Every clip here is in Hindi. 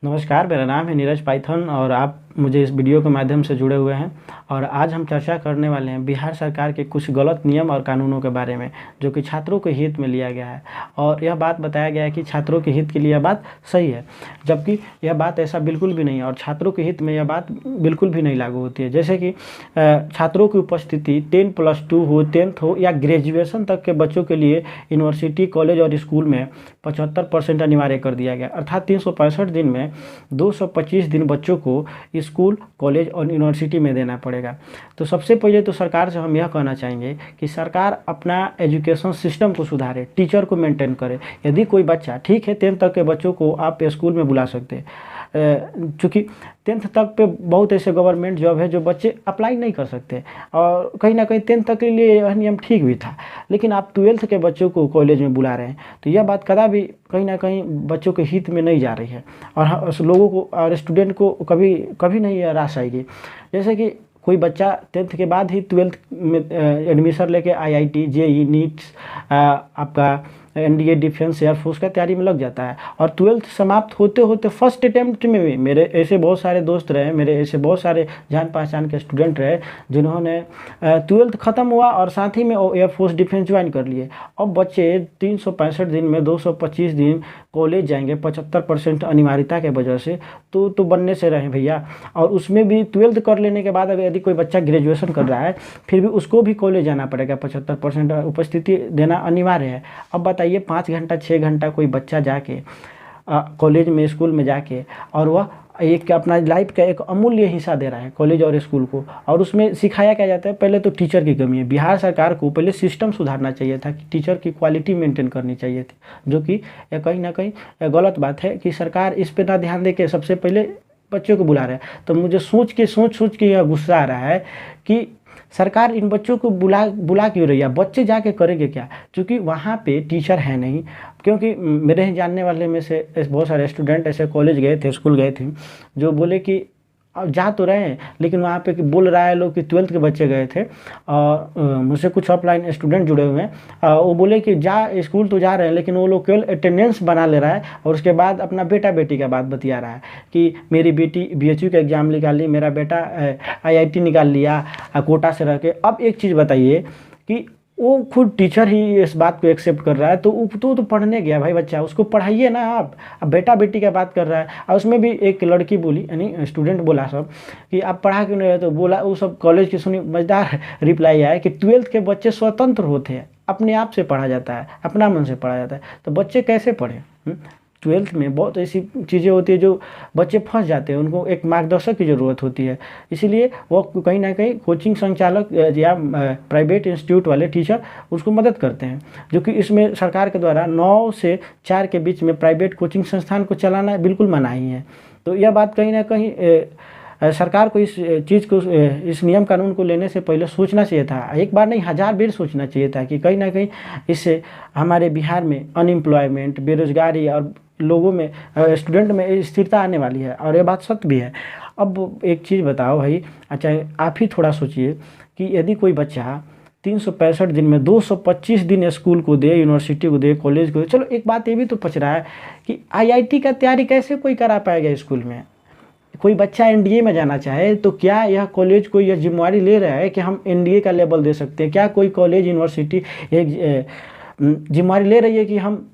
नमस्कार, मेरा नाम है नीरज पाइथन और आप मुझे इस वीडियो के माध्यम से जुड़े हुए हैं। और आज हम चर्चा करने वाले हैं बिहार सरकार के कुछ गलत नियम और कानूनों के बारे में, जो कि छात्रों के हित में लिया गया है। और यह बात बताया गया है कि छात्रों के हित के लिए यह बात सही है, जबकि यह बात ऐसा बिल्कुल भी नहीं है और छात्रों के हित में यह बात बिल्कुल भी नहीं लागू होती है। जैसे कि छात्रों की उपस्थिति 10+2 हो, 10th हो या ग्रेजुएशन तक के बच्चों के लिए यूनिवर्सिटी, कॉलेज और स्कूल में 75% अनिवार्य कर दिया गया। अर्थात 365 दिन में 225 दिन बच्चों को स्कूल, कॉलेज और यूनिवर्सिटी में देना पड़ेगा। तो सबसे पहले तो सरकार से हम यह कहना चाहेंगे कि सरकार अपना एजुकेशन सिस्टम को सुधारे, टीचर को मेंटेन करे। यदि कोई बच्चा, ठीक है 10th तक के बच्चों को आप स्कूल में बुला सकते हैं, चूँकि 10th तक पे बहुत ऐसे गवर्नमेंट जॉब है जो बच्चे अप्लाई नहीं कर सकते, और कहीं ना कहीं 10th तक के लिए यह नियम ठीक भी था। लेकिन आप 12th के बच्चों को कॉलेज में बुला रहे हैं, तो यह बात कदापि कहीं ना कहीं बच्चों के हित में नहीं जा रही है और लोगों को और स्टूडेंट को कभी कभी नहीं यह रास आएगी। जैसे कि कोई बच्चा 10th के बाद ही 12th में एडमिशन लेके IIT, JEE, नीट्स, आपका NDA, डिफेंस, एयरफोर्स का तैयारी में लग जाता है। और 12th समाप्त होते होते फर्स्ट अटेम्प्ट में भी मेरे ऐसे बहुत सारे दोस्त रहे, मेरे ऐसे बहुत सारे जान पहचान के स्टूडेंट रहे जिन्होंने 12th ख़त्म हुआ और साथ ही में एयरफोर्स, डिफेंस ज्वाइन कर लिए। अब बच्चे 365 दिन में 225 दिन कॉलेज जाएंगे 75% अनिवार्यता के वजह से, तो बनने से रहे भैया। और उसमें भी 12th कर लेने के बाद अगर यदि कोई बच्चा ग्रेजुएशन कर रहा है, फिर भी उसको भी कॉलेज जाना पड़ेगा, 75% उपस्थिति देना अनिवार्य है। अब बताइए 5 घंटा 6 घंटा कोई बच्चा जाके कॉलेज में, स्कूल में जाके, और वह एक अपना लाइफ का एक अमूल्य हिस्सा दे रहा है कॉलेज और स्कूल को, और उसमें सिखाया क्या जाता है। पहले तो टीचर की कमी है। बिहार सरकार को पहले सिस्टम सुधारना चाहिए था कि टीचर की क्वालिटी मेंटेन करनी चाहिए थी, जो कि कहीं ना कहीं गलत बात है कि सरकार इस पर ना ध्यान दे के सबसे पहले बच्चों को बुला रहा है। तो मुझे सोच के यह गुस्सा आ रहा है कि सरकार इन बच्चों को बुला क्यों रही है, बच्चे जाके करेंगे क्या, क्योंकि वहाँ पे टीचर है नहीं। क्योंकि मेरे ही जानने वाले में से बहुत सारे स्टूडेंट ऐसे कॉलेज गए थे, स्कूल गए थे, जो बोले कि अब जा तो रहे हैं, लेकिन वहाँ पे बोल रहा है लोग कि 12th के बच्चे गए थे और मुझसे कुछ ऑफलाइन स्टूडेंट जुड़े हुए हैं, वो बोले कि जा स्कूल तो जा रहे हैं, लेकिन वो लोग केवल अटेंडेंस बना ले रहा है और उसके बाद अपना बेटा बेटी का बात बतिया रहा है कि मेरी बेटी BHU का एग्ज़ाम निकाल ली, मेरा बेटा IIT निकाल लिया कोटा से रह के। अब एक चीज़ बताइए कि वो खुद टीचर ही इस बात को एक्सेप्ट कर रहा है, तो पढ़ने गया भाई बच्चा, उसको पढ़ाइए ना आप। अब बेटा बेटी का बात कर रहा है, और उसमें भी एक लड़की बोली, यानी स्टूडेंट बोला सब कि आप पढ़ा क्यों नहीं रहे, तो बोला वो सब कॉलेज की सुनी मजेदार रिप्लाई आया कि 12th के बच्चे स्वतंत्र होते हैं, अपने आप से पढ़ा जाता है, अपना मन से पढ़ा जाता है, तो बच्चे कैसे पढ़ें। 12th में बहुत ऐसी चीज़ें होती है जो बच्चे फंस जाते हैं, उनको एक मार्गदर्शक की ज़रूरत होती है। इसीलिए वो कहीं ना कहीं कोचिंग संचालक या प्राइवेट इंस्टीट्यूट वाले टीचर उसको मदद करते हैं, जो कि इसमें सरकार के द्वारा 9 से 4 के बीच में प्राइवेट कोचिंग संस्थान को चलाना बिल्कुल मनाही है। तो यह बात कहीं ना कहीं सरकार को इस चीज़ को, इस नियम कानून को लेने से पहले सोचना चाहिए था। एक बार नहीं, 1000 बार सोचना चाहिए था कि कहीं ना कहीं इससे हमारे बिहार में अनएम्प्लॉयमेंट, बेरोजगारी और लोगों में, स्टूडेंट में स्थिरता आने वाली है, और ये बात सत्य भी है। अब एक चीज़ बताओ भाई, अच्छा आप ही थोड़ा सोचिए कि यदि कोई बच्चा 365 दिन में 225 दिन स्कूल को दे, यूनिवर्सिटी को दे, कॉलेज को दे, चलो एक बात ये भी तो पच रहा है कि IIT का तैयारी कैसे कोई करा पाएगा स्कूल में। कोई बच्चा NDA में जाना चाहे तो क्या यह कॉलेज को यह जिम्मेवारी ले रहा है कि हम NDA का लेवल दे सकते हैं? क्या कोई कॉलेज, यूनिवर्सिटी एक जिम्मेवारी ले रही है कि हम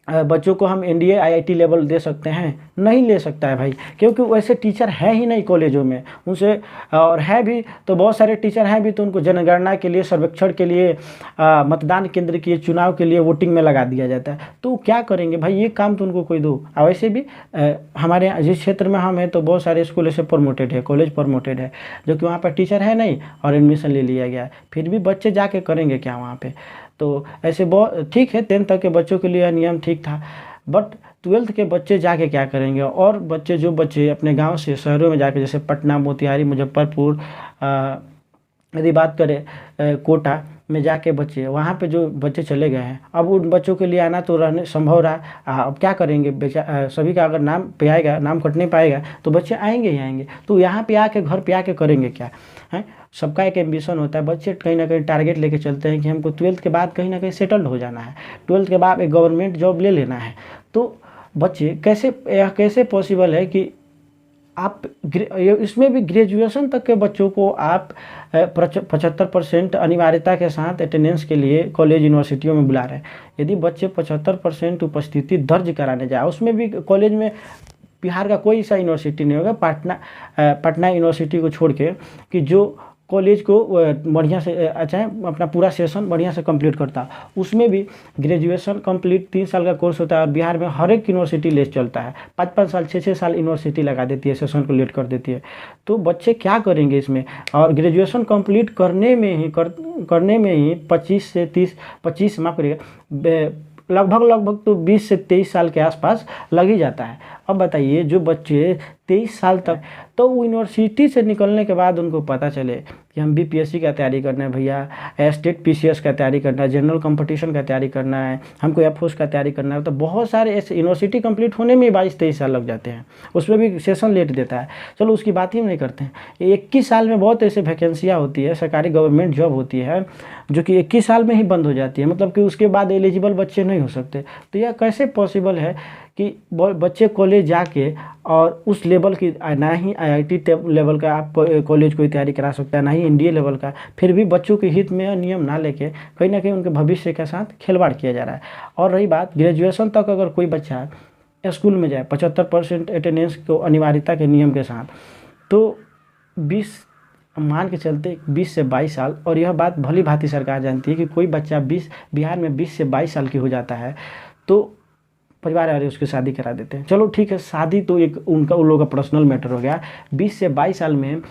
बच्चों को हम NDA IIT लेवल दे सकते हैं? नहीं ले सकता है भाई, क्योंकि वैसे टीचर है ही नहीं कॉलेजों में उनसे, और है भी तो बहुत सारे टीचर हैं भी तो उनको जनगणना के लिए, सर्वेक्षण के लिए, मतदान केंद्र के चुनाव के लिए वोटिंग में लगा दिया जाता है। तो क्या करेंगे भाई, ये काम तो उनको कोई दो। और वैसे भी हमारे जिस क्षेत्र में हम हैं तो बहुत सारे स्कूल ऐसे प्रमोटेड है, कॉलेज प्रमोटेड है, जो कि वहाँ पर टीचर है नहीं और एडमिशन ले लिया गया है, फिर भी बच्चे जाके करेंगे क्या वहाँ पे। तो ऐसे बहुत ठीक है, 10th तक के बच्चों के लिए नियम ठीक था, बट 12th के बच्चे जाके क्या करेंगे। और बच्चे, जो बच्चे अपने गांव से शहरों में जाके, जैसे पटना, मोतिहारी, मुजफ्फरपुर, यदि बात करें कोटा में जाके बच्चे, वहाँ पे जो बच्चे चले गए हैं, अब उन बच्चों के लिए आना तो रहने संभव रहा। अब क्या करेंगे, सभी का अगर नाम पे आएगा, नाम कट नहीं पाएगा, तो बच्चे आएंगे ही आएंगे। तो यहाँ पे आके, घर पे आके करेंगे क्या है। सबका एक एम्बिशन होता है, बच्चे कहीं ना कहीं टारगेट लेके चलते हैं कि हमको 12th के बाद कहीं ना कहीं सेटल्ड हो जाना है, 12th के बाद एक गवर्नमेंट जॉब ले लेना है। तो बच्चे कैसे, यह कैसे पॉसिबल है कि आप इसमें भी ग्रेजुएशन तक के बच्चों को आप 75% अनिवार्यता के साथ अटेंडेंस के लिए कॉलेज यूनिवर्सिटियों में बुला रहे हैं। यदि बच्चे 75% उपस्थिति दर्ज कराने जाए, उसमें भी कॉलेज में बिहार का कोई सा यूनिवर्सिटी नहीं होगा, पटना यूनिवर्सिटी को छोड़ के, कि जो कॉलेज को बढ़िया से चाहे अपना पूरा सेशन बढ़िया से कंप्लीट करता, उसमें भी ग्रेजुएशन कंप्लीट 3 साल का कोर्स होता है। और बिहार में हर एक यूनिवर्सिटी लेट चलता है, 5-5 साल 6-6 साल यूनिवर्सिटी लगा देती है, सेशन को लेट कर देती है। तो बच्चे क्या करेंगे इसमें? और ग्रेजुएशन कंप्लीट करने में ही 25 माफ करिएगा, लगभग तो 20 से 23 साल के आसपास लग ही जाता है। अब बताइए, जो बच्चे 23 साल तक, तो यूनिवर्सिटी से निकलने के बाद उनको पता चले कि हम बीपीएससी का तैयारी करना है भैया, स्टेट पीसीएस का तैयारी करना है, जनरल कंपटीशन का तैयारी करना है, हमको एयरफोर्स का तैयारी करना है, तो बहुत सारे ऐसे यूनिवर्सिटी कंप्लीट होने में 22-23 साल लग जाते हैं। उसमें भी सेशन लेट देता है। चलो उसकी बात ही हम नहीं करते हैं। 21 साल में बहुत ऐसे वैकेंसियाँ होती है, सरकारी गवर्नमेंट जॉब होती है जो कि 21 साल में ही बंद हो जाती है, मतलब कि उसके बाद एलिजिबल बच्चे नहीं हो सकते। तो यह कैसे पॉसिबल है कि बच्चे कॉलेज जाके और उस लेवल की, ना ही आईआईटी लेवल का आप कॉलेज कोई तैयारी करा सकता है, ना ही एनडीए लेवल का, फिर भी बच्चों के हित में नियम ना लेके कहीं ना कहीं उनके भविष्य के साथ खिलवाड़ किया जा रहा है। और रही बात ग्रेजुएशन तक, अगर कोई बच्चा स्कूल में जाए 75% अटेंडेंस को अनिवार्यता के नियम के साथ, तो 20 मान के चलते 20 से 22 साल, और यह बात भली भांति सरकार जानती है कि कोई बच्चा बिहार में 20 से 22 साल की हो जाता है तो परिवार वाले उसकी शादी करा देते हैं। चलो ठीक है, शादी तो एक उन लोगों का पर्सनल मैटर हो गया। 20 से 22 साल में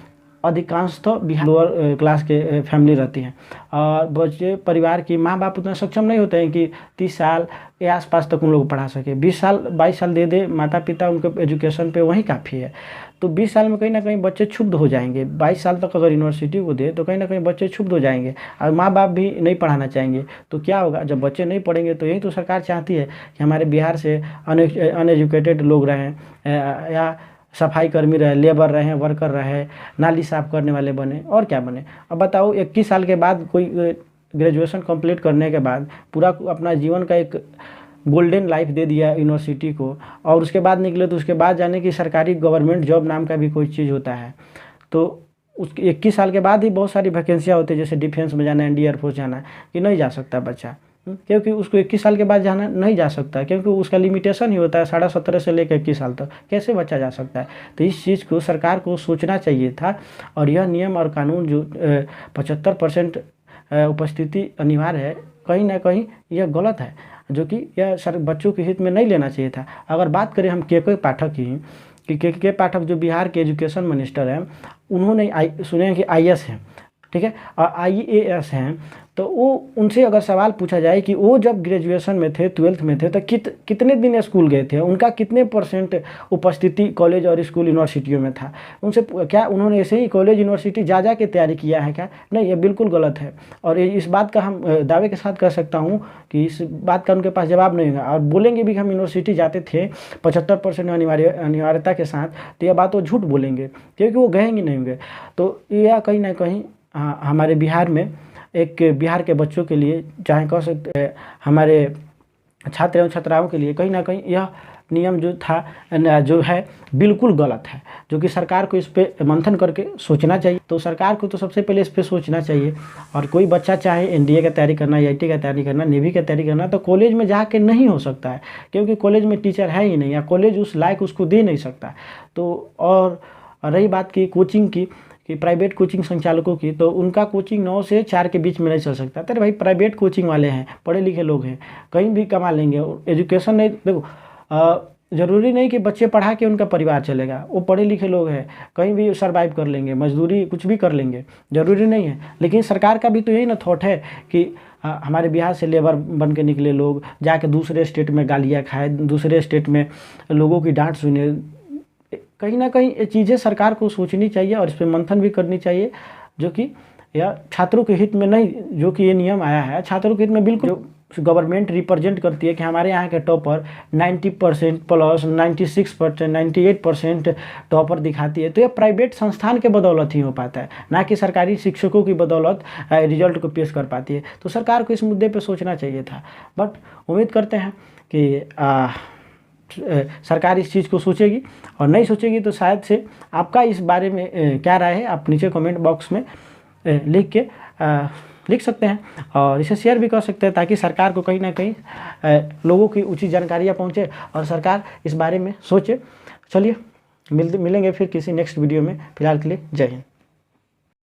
अधिकांशतः बिहार लोअर क्लास के फैमिली रहती हैं, और बच्चे परिवार की माँ बाप उतना सक्षम नहीं होते हैं कि 30 साल के आसपास तक उन लोग को पढ़ा सके। 20 साल 22 साल दे दे माता पिता, उनके एजुकेशन पे वही काफ़ी है। तो 20 साल में कहीं ना कहीं बच्चे क्षुब्ध हो जाएंगे। 22 साल तक अगर यूनिवर्सिटी को दे तो कहीं ना कहीं बच्चे क्षुब्ध हो जाएंगे, और माँ बाप भी नहीं पढ़ाना चाहेंगे। तो क्या होगा? जब बच्चे नहीं पढ़ेंगे, तो यही तो सरकार चाहती है कि हमारे बिहार से अनएजुकेटेड लोग रहें, या सफाई कर्मी रहे, लेबर रहे, वर्कर रहे, नाली साफ करने वाले बने, और क्या बने। अब बताओ, 21 साल के बाद कोई ग्रेजुएशन कंप्लीट करने के बाद पूरा अपना जीवन का एक गोल्डन लाइफ दे दिया यूनिवर्सिटी को, और उसके बाद निकले तो उसके बाद जाने की सरकारी गवर्नमेंट जॉब नाम का भी कोई चीज़ होता है। तो उसके 21 साल के बाद ही बहुत सारी वैकेंसियाँ होती है, जैसे डिफेंस में जाना है, इंडिया एयरफोर्स जाना है, कि नहीं जा सकता बच्चा, क्योंकि उसको 21 साल के बाद जाना नहीं जा सकता, क्योंकि उसका लिमिटेशन ही होता है 17.5 से लेकर 21 साल तक। कैसे बच्चा जा सकता है? तो इस चीज़ को सरकार को सोचना चाहिए था। और यह नियम और कानून जो 75% उपस्थिति अनिवार्य है, कहीं ना कहीं यह गलत है, जो कि यह बच्चों के हित में नहीं लेना चाहिए था। अगर बात करें हम के पाठक की, कि के पाठक जो बिहार के एजुकेशन मिनिस्टर हैं, उन्होंने सुने हैं कि आईएएस हैं, ठीक है, और आईएएस हैं, तो वो उनसे अगर सवाल पूछा जाए कि वो जब ग्रेजुएशन में थे, 12th में थे, तो कितने दिन स्कूल गए थे, उनका कितने % उपस्थिति कॉलेज और स्कूल यूनिवर्सिटियों में था, उनसे क्या उन्होंने ऐसे ही कॉलेज यूनिवर्सिटी जा के तैयारी किया है क्या? नहीं, ये बिल्कुल गलत है। और इस बात का हम दावे के साथ कह सकता हूँ कि इस बात का उनके पास जवाब नहीं होगा, और बोलेंगे भी कि हम यूनिवर्सिटी जाते थे 75% अनिवार्यता के साथ, तो यह बात वो झूठ बोलेंगे, क्योंकि वो गए ही नहीं होंगे। तो यह कहीं ना कहीं हमारे बिहार में, एक बिहार के बच्चों के लिए, चाहे कह सकते हैं हमारे छात्र एवं छात्राओं के लिए, कहीं ना कहीं यह नियम जो था, जो है बिल्कुल गलत है, जो कि सरकार को इस पर मंथन करके सोचना चाहिए। तो सरकार को तो सबसे पहले इस पर सोचना चाहिए। और कोई बच्चा चाहे एनडीए का तैयारी करना, आईआईटी का तैयारी करना, नेवी का तैयारी करना, तो कॉलेज में जाके नहीं हो सकता है, क्योंकि कॉलेज में टीचर है ही नहीं, या कॉलेज उस लायक उसको दे नहीं सकता। तो और रही बात की कोचिंग की, कि प्राइवेट कोचिंग संचालकों की, तो उनका कोचिंग 9 से 4 के बीच में नहीं चल सकता। अरे भाई, प्राइवेट कोचिंग वाले हैं, पढ़े लिखे लोग हैं, कहीं भी कमा लेंगे। एजुकेशन नहीं, देखो ज़रूरी नहीं कि बच्चे पढ़ा के उनका परिवार चलेगा, वो पढ़े लिखे लोग हैं, कहीं भी सर्वाइव कर लेंगे, मजदूरी कुछ भी कर लेंगे, ज़रूरी नहीं है। लेकिन सरकार का भी तो यही ना थॉट है कि हमारे बिहार से लेबर बन के निकले लोग जाके दूसरे स्टेट में गालियाँ खाए, दूसरे स्टेट में लोगों की डांट सुने। कहीं ना कहीं ये चीज़ें सरकार को सोचनी चाहिए, और इस पर मंथन भी करनी चाहिए, जो कि यह छात्रों के हित में नहीं, जो कि ये नियम आया है छात्रों के हित में बिल्कुल। जो गवर्नमेंट रिप्रेजेंट करती है कि हमारे यहाँ के टॉपर 90% प्लस 96%, 98% टॉपर दिखाती है, तो यह प्राइवेट संस्थान के बदौलत ही हो पाता है, ना कि सरकारी शिक्षकों की बदौलत रिजल्ट को पेश कर पाती है। तो सरकार को इस मुद्दे पर सोचना चाहिए था। बट उम्मीद करते हैं कि सरकार इस चीज़ को सोचेगी, और नहीं सोचेगी तो शायद से आपका इस बारे में क्या राय है आप नीचे कमेंट बॉक्स में लिख सकते हैं, और इसे शेयर भी कर सकते हैं ताकि सरकार को कहीं ना कहीं लोगों की उचित जानकारियाँ पहुँचे और सरकार इस बारे में सोचे। चलिए मिलेंगे फिर किसी नेक्स्ट वीडियो में, फिलहाल के लिए जय हिंद।